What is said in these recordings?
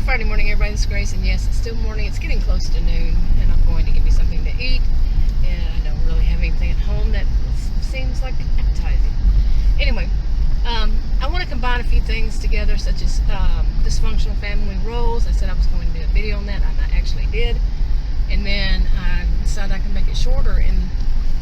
Friday morning, everybody. This is Grace, and yes, it's still morning. It's getting close to noon, and I'm going to give you something to eat. And I don't really have anything at home that seems like appetizing. Anyway, I want to combine a few things together, such as dysfunctional family roles. I said I was going to do a video on that, and I actually did. And then I decided I can make it shorter and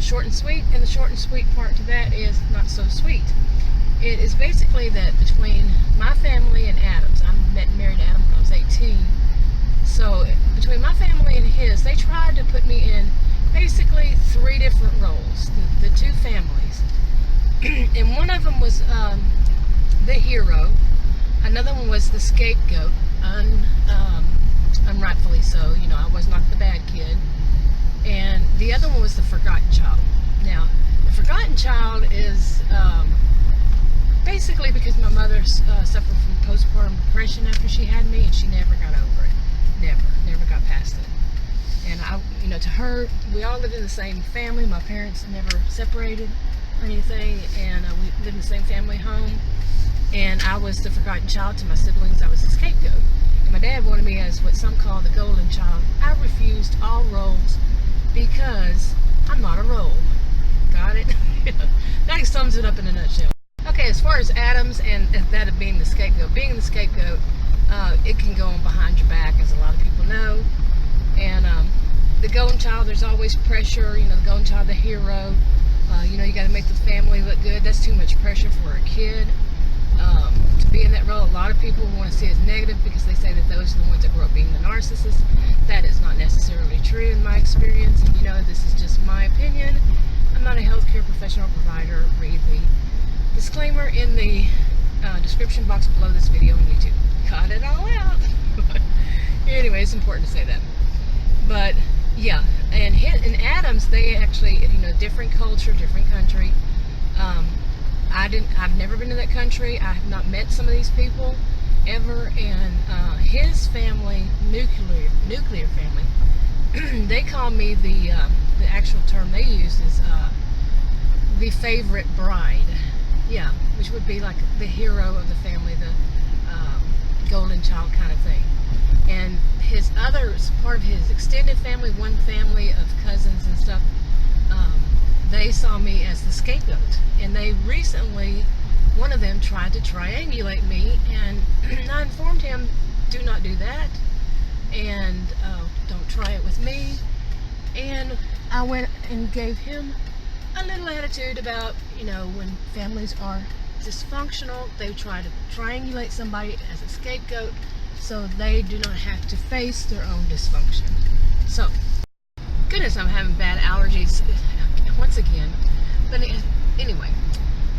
short and sweet. And the short and sweet part to that is not so sweet. It is basically that between my family and Adam's, I met and married Adam when I was 18. So between my family and his, they tried to put me in basically three different roles, the two families. And one of them was the hero. Another one was the scapegoat, unrightfully so. You know, I was not the bad kid. And the other one was the forgotten child. Now, the forgotten child is basically because my mother suffered from postpartum depression after she had me, and she never got over it. Never got past it. And to her, we all lived in the same family. My parents never separated or anything, and we lived in the same family home. And I was the forgotten child to my siblings. I was the scapegoat. And my dad wanted me as what some call the golden child. I refused all roles because I'm not a role. Got it? That sums it up in a nutshell. Okay, as far as Adams and that of being the scapegoat, it can go on behind your back, as a lot of people know. And the golden child, there's always pressure. The golden child, the hero. You got to make the family look good. That's too much pressure for a kid. To be in that role, a lot of people want to see it as negative because they say that those are the ones that grow up being the narcissist. That is not necessarily true in my experience. And this is just my opinion. I'm not a healthcare professional provider. Read the disclaimer in the description box below this video on YouTube. Cut it all out. Anyway, it's important to say that. But yeah, and Adams, they actually, different culture, different country. I've never been to that country. I have not met some of these people ever. And his family, nuclear family, they call me the actual term they use is the favorite bride. Yeah, which would be like the hero of the family, the golden child kind of thing. And his other part of his extended family, one family of cousins and stuff, they saw me as the scapegoat. And they recently, one of them tried to triangulate me, and I informed him, do not do that, and don't try it with me. And I went and gave him a little attitude about, when families are dysfunctional, they try to triangulate somebody as a scapegoat so they do not have to face their own dysfunction. So, goodness, I'm having bad allergies once again. But anyway,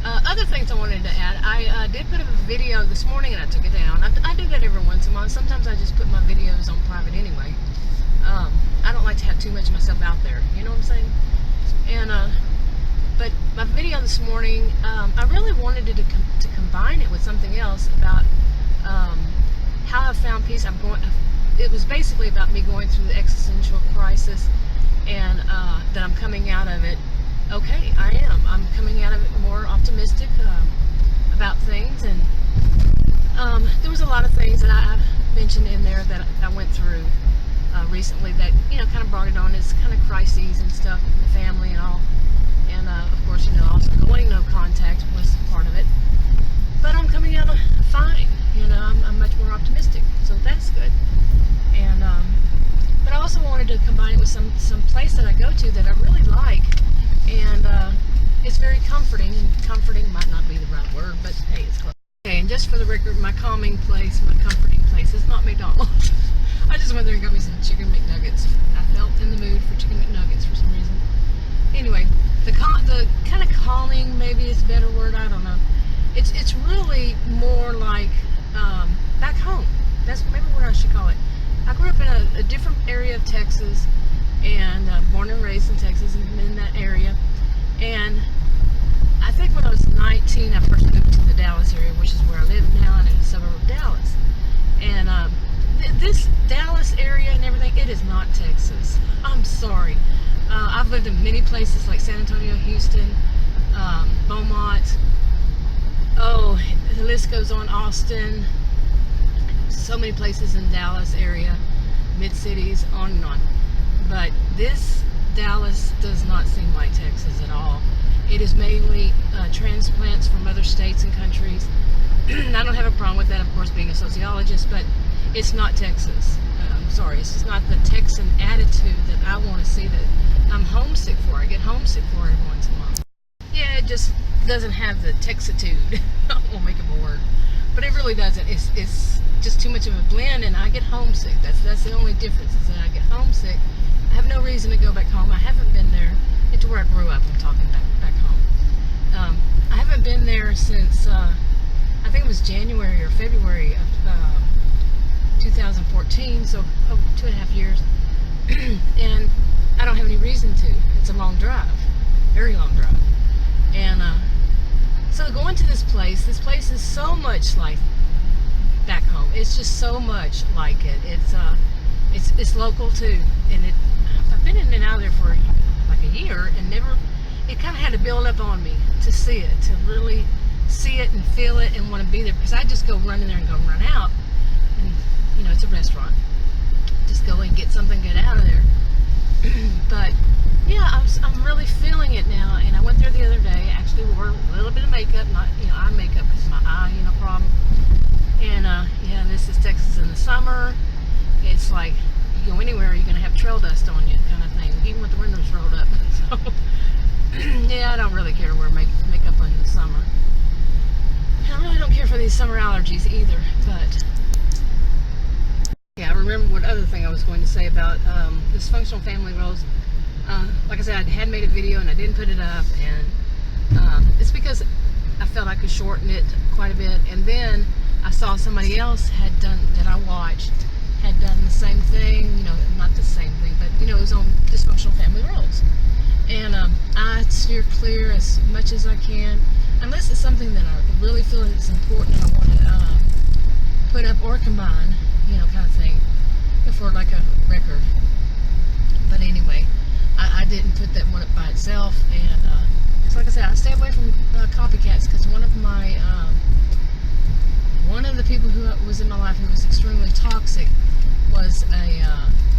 other things I wanted to add. I did put up a video this morning and I took it down. I do that every once in a while. Sometimes I just put my videos on private anyway. I don't like to have too much of myself out there. You know what I'm saying? And but my video this morning, I really wanted to combine it with something else about how I found peace. It was basically about me going through the existential crisis, and that I'm coming out of it. Okay, I am. I'm coming out of it more optimistic about things, and there was a lot of things that I mentioned in there that I went through recently that kind of brought it on. It's kind of crises and stuff in the family and all. And of course, also going no contact was part of it. But I'm coming out fine. I'm much more optimistic, so that's good. And but I also wanted to combine it with some place that I go to that I really like, and it's very comforting. And comforting might not be the right word, but hey, it's close. Okay, and just for the record, my calming place, my comforting place is not McDonald's. I just went there and got me some chicken McNuggets. I felt in the mood for chicken McNuggets for some reason. Anyway, the kind of calming, maybe is a better word, I don't know. It's really more like back home. That's maybe what I should call it. I grew up in a different area of Texas, and born and raised in Texas and in that area. And I think when I was 19, I first moved to the Dallas area, which is where I live now, in a suburb of Dallas. And this Dallas area and everything, it is not Texas. I'm sorry. I've lived in many places like San Antonio, Houston, Beaumont. Oh, the list goes on. Austin, so many places in Dallas area, mid-cities, on and on. But this Dallas does not seem like Texas at all. It is mainly transplants from other states and countries. I don't have a problem with that, of course, being a sociologist, but it's not Texas. Sorry, it's just not the Texan attitude that I want to see, that I'm homesick for. I get homesick for every once in a while. Yeah, it just doesn't have the Texitude. I won't make up a word, but it really doesn't. It's just too much of a blend, and I get homesick. That's the only difference, is that I get homesick. I have no reason to go back home. I haven't been there to where I grew up. I'm talking back home. I haven't been there since I think it was January or February of 2014, so 2.5 years. And I don't have any reason to. It's a long drive, very long drive. And so going to this place is so much like back home. It's just so much like it. It's local too, and I've been in and out of there for like a year, and it kind of had to build up on me to see it, to really see it and feel it and want to be there, because I just go run in there and go run out, and it's a restaurant, just go and get something good out of there. But yeah, I'm really feeling it now, and I went there the other day. Actually wore a little bit of makeup, not eye makeup, because my eye problem. And yeah, this is Texas in the summer. It's like you go anywhere, you're gonna have trail dust on you, kind of thing, even with the windows rolled up. So yeah, I don't really care to wear makeup in the summer. I really don't care for these summer allergies either. But yeah, I remember what other thing I was going to say about dysfunctional family roles. Like I said, I had made a video and I didn't put it up, and it's because I felt I could shorten it quite a bit. And then I saw somebody else that I watched had done the same thing, not the same thing, but it was on dysfunctional family roles. And I steer clear as much as I can, unless it's something that I really feel is important and I want to put up or combine, kind of thing, for like a record. But anyway, I didn't put that one up by itself, and so like I said, I stay away from copycats, because one of the people who was in my life who was extremely toxic was a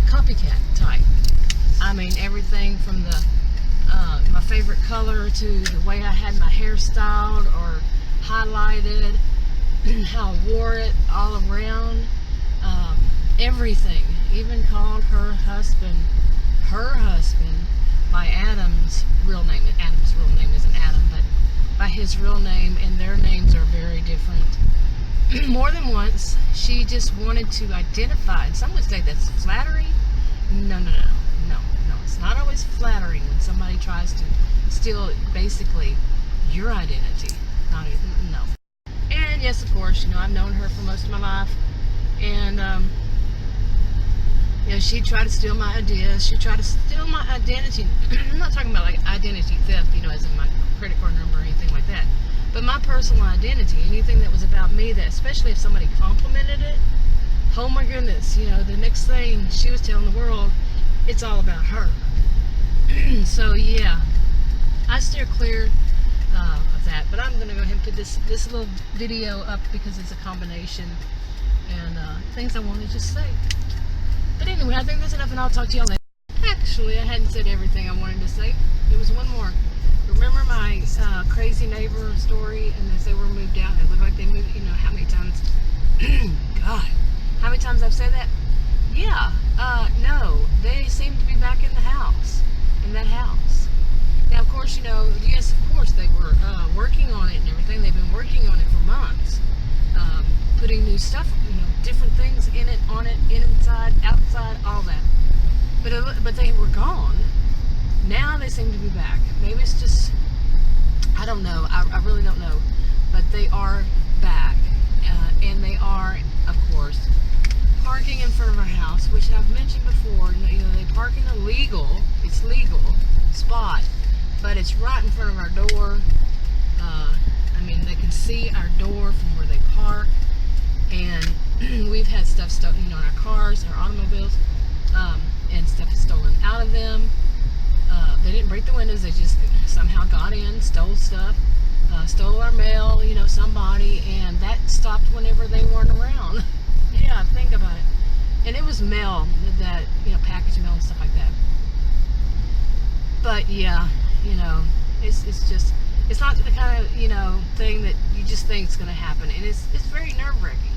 copycat type. I mean, everything from my favorite color to the way I had my hair styled or highlighted, how I wore it all around, everything. Even called her husband by Adam's real name. Adam's real name isn't Adam, but by his real name, and their names are very different. More than once, she just wanted to identify, and some would say that's flattering. No, it's not always flattering when somebody tries to steal basically your identity. No. And yes, of course, I've known her for most of my life, and she tried to steal my ideas. She tried to steal my identity. I'm not talking about like identity theft, as in my credit card number or anything like that. But my personal identity, anything that was about me, that especially if somebody complimented it, oh my goodness, the next thing she was telling the world, it's all about her. So yeah, I steer clear of that. But I'm going to go ahead and put this little video up because it's a combination and things I want to just say. But anyway, I think that's enough, and I'll talk to y'all later. Actually, I hadn't said everything I wanted to say. There was one more. Remember my crazy neighbor story, and as they were moved out, it looked like they moved, how many times? God, how many times I've said that? Yeah, no, they seem to be back in that house. Now, of course, yes, of course, they were working on it and everything. They've been working on it for months, putting new stuff, different things in it, on it, inside, outside, all that. But they were gone. Now they seem to be back. Maybe it's just, I don't know. I really don't know. But they are back. And they are, of course, parking in front of our house, which I've mentioned before. They park in a legal spot, but it's right in front of our door. They can see our door from where they park. And we've had stuff stolen, our cars, our automobiles, and stuff is stolen out of them. They didn't break the windows, they just somehow got in, stole stuff, stole our mail, somebody, and that stopped whenever they weren't around. Yeah, think about it. And it was mail, that, package mail and stuff like that. But yeah, it's just, it's not the kind of, thing that you just think is going to happen. And it's very nerve-wracking.